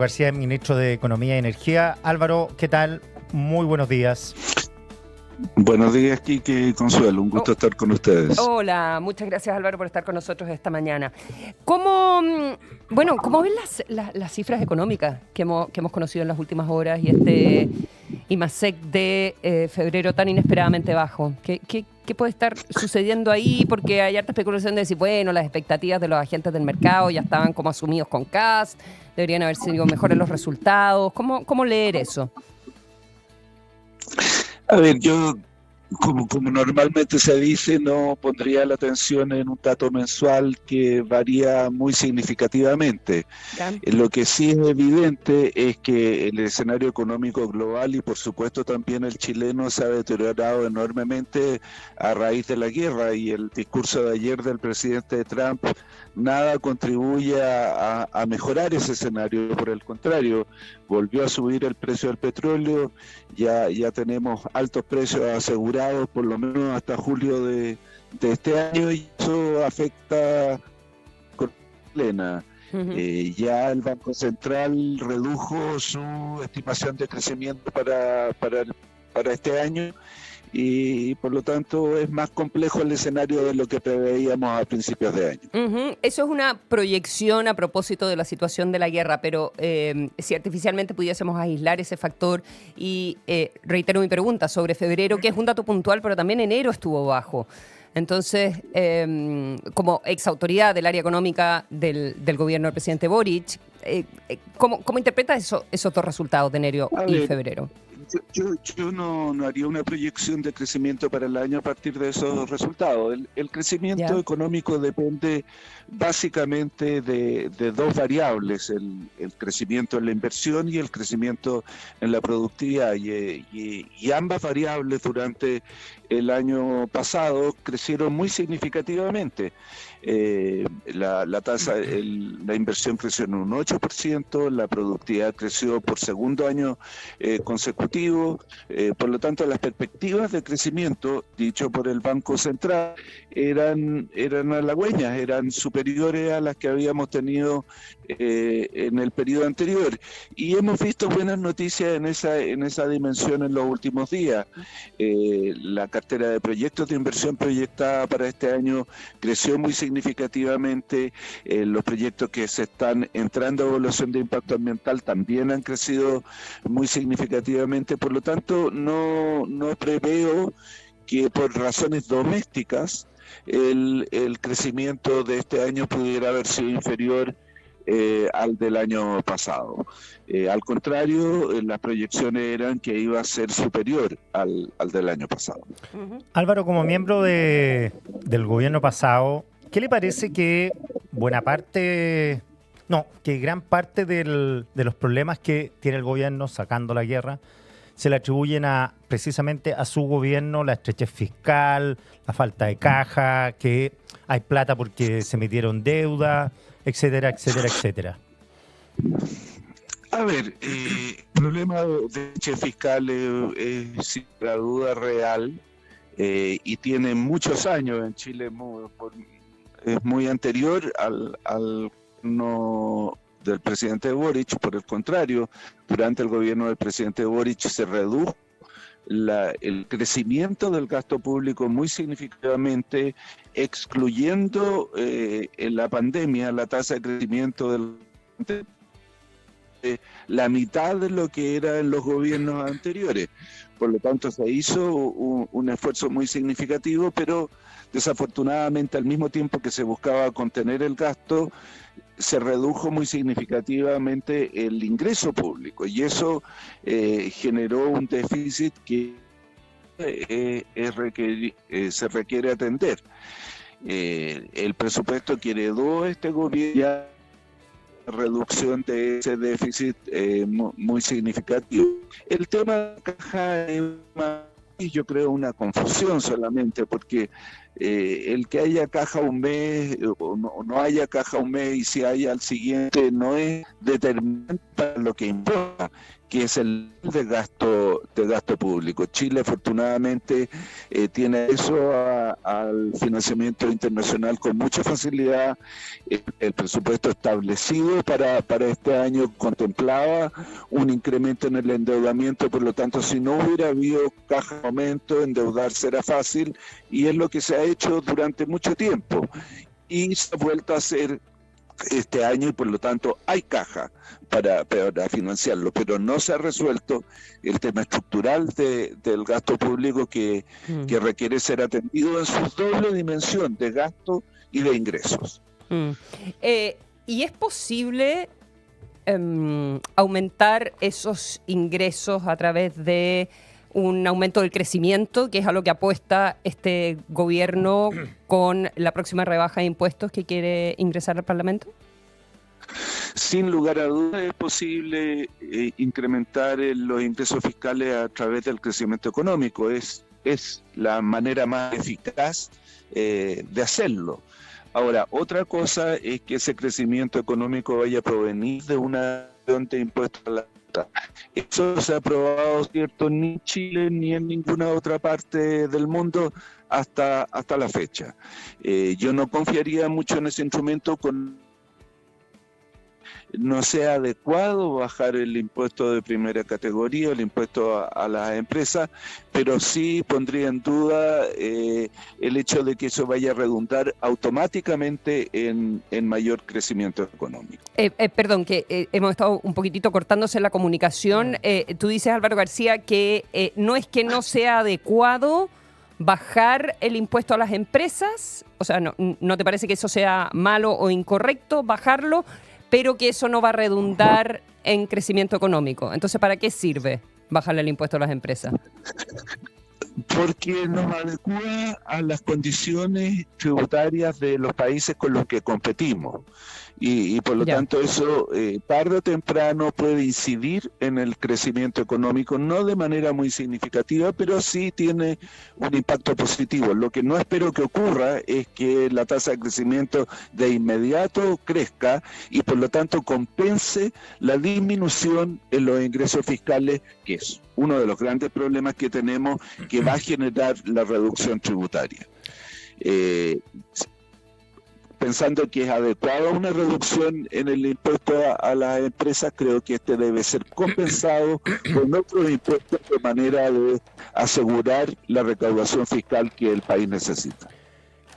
García, ministro de Economía y Energía. Álvaro, ¿qué tal? Muy buenos días. Buenos días, Quique y Consuelo. Un gusto estar con ustedes. Hola, muchas gracias Álvaro por estar con nosotros esta mañana. ¿Cómo, cómo ven las cifras económicas que hemos conocido en las últimas horas y este IMASEC de febrero tan inesperadamente bajo? ¿Qué puede estar sucediendo ahí? Porque hay harta especulación de decir, bueno, las expectativas de los agentes del mercado ya estaban como asumidos con CAS, deberían haber sido mejores los resultados. ¿Cómo leer eso? A ver, yo, como normalmente se dice, no pondría la atención en un dato mensual que varía muy significativamente. ¿Ya? Lo que sí es evidente es que el escenario económico global y por supuesto también el chileno se ha deteriorado enormemente a raíz de la guerra, y el discurso de ayer del presidente Trump nada contribuye a mejorar ese escenario. Por el contrario, volvió a subir el precio del petróleo. Ya tenemos altos precios asegurados por lo menos hasta julio de este año, y eso afecta con plena. Ya el Banco Central redujo su estimación de crecimiento para este año, y por lo tanto es más complejo el escenario de lo que preveíamos a principios de año. Eso es una proyección a propósito de la situación de la guerra, pero si artificialmente pudiésemos aislar ese factor y reitero mi pregunta sobre febrero, que es un dato puntual, pero también enero estuvo bajo. Entonces, como exautoridad del área económica del gobierno del presidente Boric, ¿cómo interpreta esos dos resultados de enero y febrero? Yo no haría una proyección de crecimiento para el año a partir de esos resultados. El crecimiento económico depende básicamente de dos variables: el crecimiento en la inversión y el crecimiento en la productividad. Y ambas variables durante el año pasado crecieron muy significativamente. La inversión creció en un 8%, la productividad creció por segundo año consecutivo. Por lo tanto, las perspectivas de crecimiento, dicho por el Banco Central, eran halagüeñas, eran superiores a las que habíamos tenido en el periodo anterior. Y hemos visto buenas noticias en esa dimensión en los últimos días. La cartera de proyectos de inversión proyectada para este año creció muy significativamente. Los proyectos que se están entrando a evaluación de impacto ambiental también han crecido muy significativamente. Por lo tanto, no preveo que por razones domésticas el crecimiento de este año pudiera haber sido inferior al del año pasado. Al contrario, las proyecciones eran que iba a ser superior al del año pasado. Álvaro, como miembro del gobierno pasado, ¿qué le parece que gran parte de los problemas que tiene el gobierno sacando la guerra se le atribuyen precisamente a su gobierno, la estrechez fiscal, la falta de caja, que hay plata porque se metieron deuda, etcétera, etcétera, etcétera? A ver, el problema de estrechez fiscal es sin la duda real, y tiene muchos años en Chile. Es muy anterior al no del presidente Boric. Por el contrario, durante el gobierno del presidente Boric se redujo el crecimiento del gasto público muy significativamente, excluyendo en la pandemia la tasa de crecimiento la mitad de lo que era en los gobiernos anteriores. Por lo tanto, se hizo un esfuerzo muy significativo, pero desafortunadamente, al mismo tiempo que se buscaba contener el gasto, se redujo muy significativamente el ingreso público, y eso generó un déficit que se requiere atender. El presupuesto que heredó este gobierno ya reducción de ese déficit muy significativo. El tema de la caja es yo creo una confusión solamente, porque el que haya caja un mes o no haya caja un mes y si haya al siguiente no es determinante para lo que importa, que es el de gasto público. Chile afortunadamente tiene eso al financiamiento internacional con mucha facilidad. El presupuesto establecido para este año contemplaba un incremento en el endeudamiento, por lo tanto, si no hubiera habido caja de aumento, endeudarse era fácil, y es lo que se ha hecho durante mucho tiempo. Y se ha vuelto a hacer este año y por lo tanto hay caja para financiarlo, pero no se ha resuelto el tema estructural del gasto público que requiere ser atendido en su doble dimensión de gasto y de ingresos. ¿Y es posible aumentar esos ingresos a través de un aumento del crecimiento, que es a lo que apuesta este gobierno con la próxima rebaja de impuestos que quiere ingresar al Parlamento? Sin lugar a dudas es posible incrementar los ingresos fiscales a través del crecimiento económico. Es la manera más eficaz de hacerlo. Ahora, otra cosa es que ese crecimiento económico vaya a provenir de una reducción de impuestos a la renta. Eso no se ha aprobado, ¿cierto?, ni en Chile ni en ninguna otra parte del mundo hasta la fecha. Yo no confiaría mucho en ese instrumento no sea adecuado bajar el impuesto de primera categoría, el impuesto a las empresas, pero sí pondría en duda el hecho de que eso vaya a redundar automáticamente en mayor crecimiento económico. Perdón, que hemos estado un poquitito cortándose la comunicación. Tú dices, Álvaro García, que no es que no sea adecuado bajar el impuesto a las empresas, o sea, ¿no te parece que eso sea malo o incorrecto, bajarlo, pero que eso no va a redundar en crecimiento económico? Entonces, ¿para qué sirve bajarle el impuesto a las empresas? Porque nos adecua a las condiciones tributarias de los países con los que competimos. Y por lo tanto eso tarde o temprano puede incidir en el crecimiento económico, no de manera muy significativa, pero sí tiene un impacto positivo. Lo que no espero que ocurra es que la tasa de crecimiento de inmediato crezca y por lo tanto compense la disminución en los ingresos fiscales, que es uno de los grandes problemas que tenemos, que va a generar la reducción tributaria. Pensando que es adecuada una reducción en el impuesto a las empresas, creo que este debe ser compensado con otros impuestos de manera de asegurar la recaudación fiscal que el país necesita.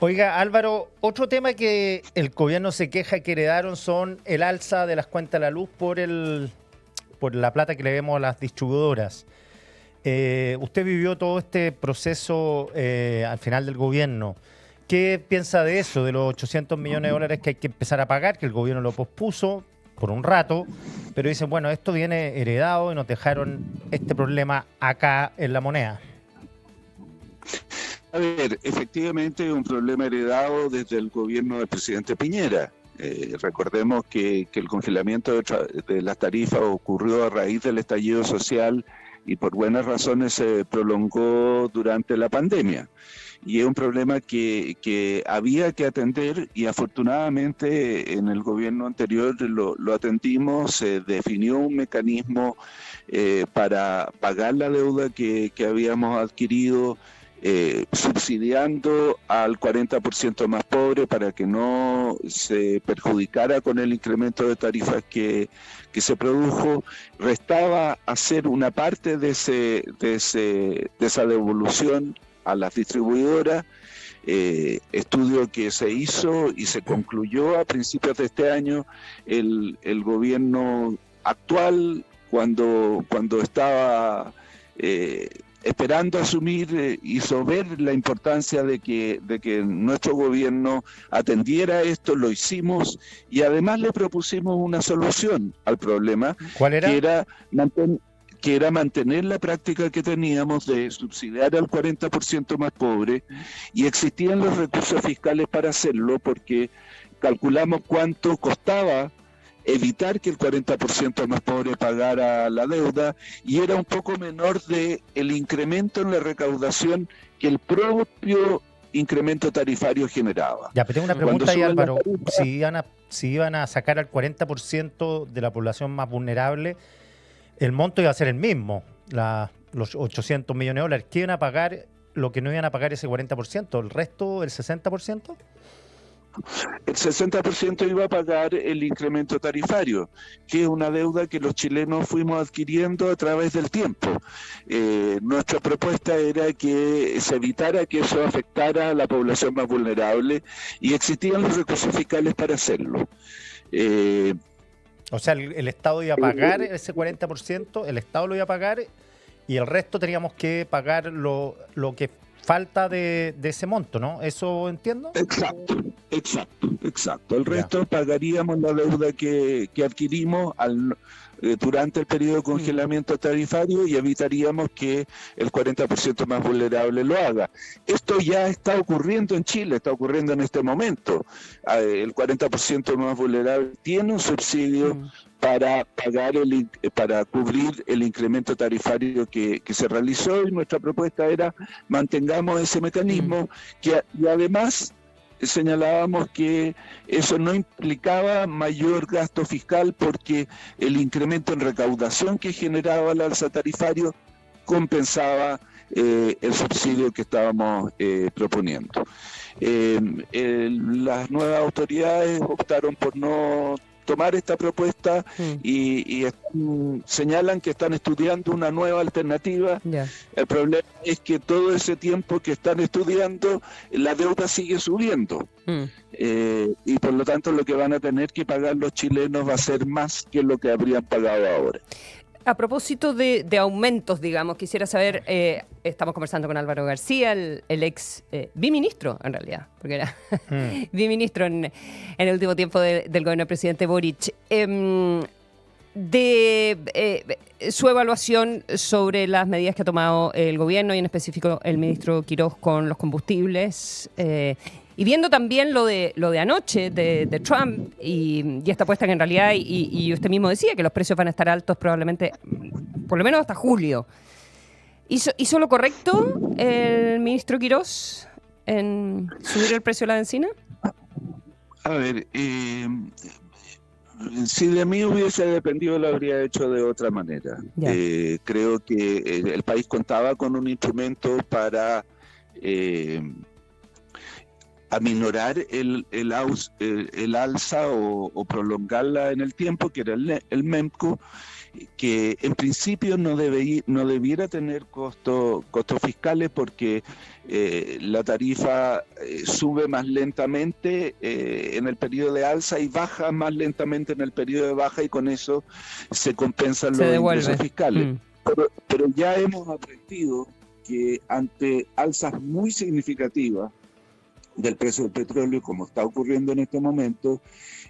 Oiga, Álvaro, otro tema que el gobierno se queja que heredaron son el alza de las cuentas de la luz por la plata que le demos a las distribuidoras. Usted vivió todo este proceso al final del gobierno. ¿Qué piensa de eso, de los 800 millones de dólares que hay que empezar a pagar, que el gobierno lo pospuso por un rato, pero dicen, bueno, esto viene heredado y nos dejaron este problema acá en la moneda? A ver, efectivamente es un problema heredado desde el gobierno del presidente Piñera. Recordemos que el congelamiento de las tarifas ocurrió a raíz del estallido social y por buenas razones se prolongó durante la pandemia. Y es un problema que había que atender y afortunadamente en el gobierno anterior lo atendimos, se definió un mecanismo para pagar la deuda que habíamos adquirido, subsidiando al 40% más pobre para que no se perjudicara con el incremento de tarifas que se produjo. Restaba hacer una parte de esa devolución a las distribuidoras, estudio que se hizo y se concluyó a principios de este año. El gobierno actual, cuando estaba esperando asumir, hizo ver la importancia de que nuestro gobierno atendiera esto, lo hicimos y además le propusimos una solución al problema. ¿Cuál era? Que era mantener la práctica que teníamos de subsidiar al 40% más pobre, y existían los recursos fiscales para hacerlo porque calculamos cuánto costaba evitar que el 40% más pobre pagara la deuda y era un poco menor de el incremento en la recaudación que el propio incremento tarifario generaba. Ya, pero tengo una Cuando pregunta ahí, suben las Álvaro. tarifas, Si iban a sacar al 40% de la población más vulnerable, el monto iba a ser el mismo, los 800 millones de dólares. ¿Qué iban a pagar lo que no iban a pagar ese 40%? ¿El resto, el 60%? el 60% iba a pagar el incremento tarifario, que es una deuda que los chilenos fuimos adquiriendo a través del tiempo. Nuestra propuesta era que se evitara que eso afectara a la población más vulnerable y existían los recursos fiscales para hacerlo. Eh, O sea, el Estado iba a pagar ese 40%, el Estado lo iba a pagar y el resto teníamos que pagar lo que falta de ese monto, ¿no? ¿Eso entiendo? Exacto. El resto pagaríamos la deuda que adquirimos durante el periodo de congelamiento tarifario y evitaríamos que el 40% más vulnerable lo haga. Esto ya está ocurriendo en Chile, está ocurriendo en este momento. El 40% más vulnerable tiene un subsidio para para cubrir el incremento tarifario que se realizó, y nuestra propuesta era mantengamos ese mecanismo y además señalábamos que eso no implicaba mayor gasto fiscal porque el incremento en recaudación que generaba el alza tarifario compensaba el subsidio que estábamos proponiendo. Las nuevas autoridades optaron por no tomar esta propuesta y señalan que están estudiando una nueva alternativa. El problema es que todo ese tiempo que están estudiando, la deuda sigue subiendo. Y por lo tanto lo que van a tener que pagar los chilenos va a ser más que lo que habrían pagado ahora. A propósito de aumentos, digamos, quisiera saber, estamos conversando con Álvaro García, el ex biministro, en realidad, porque era biministro en el último tiempo del gobierno del presidente Boric, de su evaluación sobre las medidas que ha tomado el gobierno y en específico el ministro Quirós con los combustibles. Y viendo también lo de anoche de Trump y esta apuesta que en realidad, y usted mismo decía que los precios van a estar altos probablemente, por lo menos hasta julio. ¿Hizo lo correcto el ministro Quirós en subir el precio de la benzina? A ver, si de mí hubiese dependido lo habría hecho de otra manera. Creo que el país contaba con un instrumento para aminorar el alza o prolongarla en el tiempo, que era el MEMCO, que en principio no debiera tener costos fiscales porque la tarifa sube más lentamente en el periodo de alza y baja más lentamente en el periodo de baja, y con eso se compensan los ingresos fiscales. Pero ya hemos aprendido que ante alzas muy significativas del precio del petróleo, como está ocurriendo en este momento,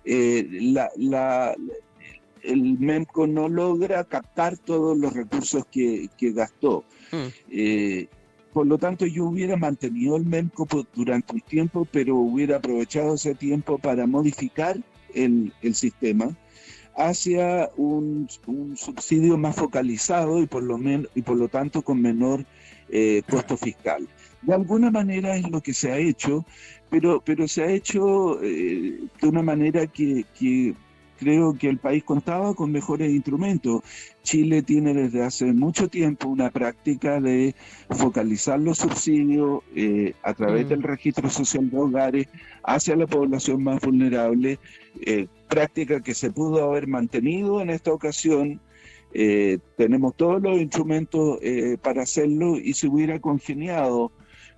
el MEMCO no logra captar todos los recursos que gastó. Por lo tanto, yo hubiera mantenido el MEMCO durante un tiempo, pero hubiera aprovechado ese tiempo para modificar el sistema hacia un subsidio más focalizado y por lo tanto con menor costo fiscal. De alguna manera es lo que se ha hecho, pero se ha hecho de una manera que creo que el país contaba con mejores instrumentos. Chile tiene desde hace mucho tiempo una práctica de focalizar los subsidios a través del registro social de hogares hacia la población más vulnerable, práctica que se pudo haber mantenido en esta ocasión. Tenemos todos los instrumentos para hacerlo, y se hubiera congeniado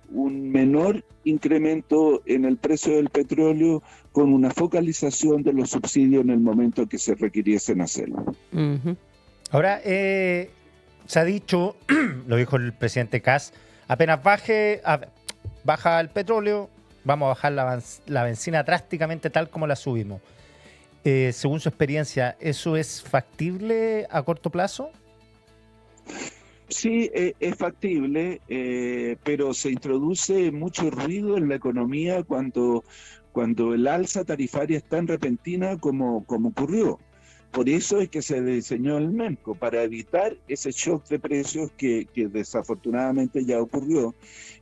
un menor incremento en el precio del petróleo con una focalización de los subsidios en el momento que se requiriesen hacerlo. Ahora, se ha dicho, lo dijo el presidente Kast, apenas baja el petróleo, vamos a bajar la benzina drásticamente tal como la subimos. Según su experiencia, ¿eso es factible a corto plazo? Sí, es factible, pero se introduce mucho ruido en la economía cuando el alza tarifaria es tan repentina como ocurrió. Por eso es que se diseñó el MEMCO, para evitar ese shock de precios que desafortunadamente ya ocurrió.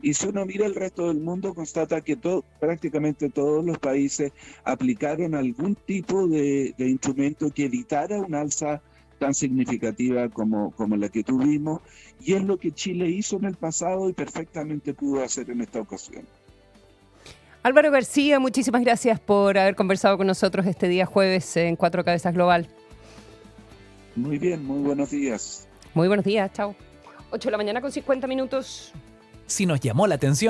Y si uno mira el resto del mundo, constata que prácticamente todos los países aplicaron algún tipo de instrumento que evitara una alza tan significativa como la que tuvimos, y es lo que Chile hizo en el pasado y perfectamente pudo hacer en esta ocasión. Álvaro García, muchísimas gracias por haber conversado con nosotros este día jueves en Cuatro Cabezas Global. Muy bien, muy buenos días. Muy buenos días, chao. 8 de la mañana con 50 minutos. Si nos llamó la atención.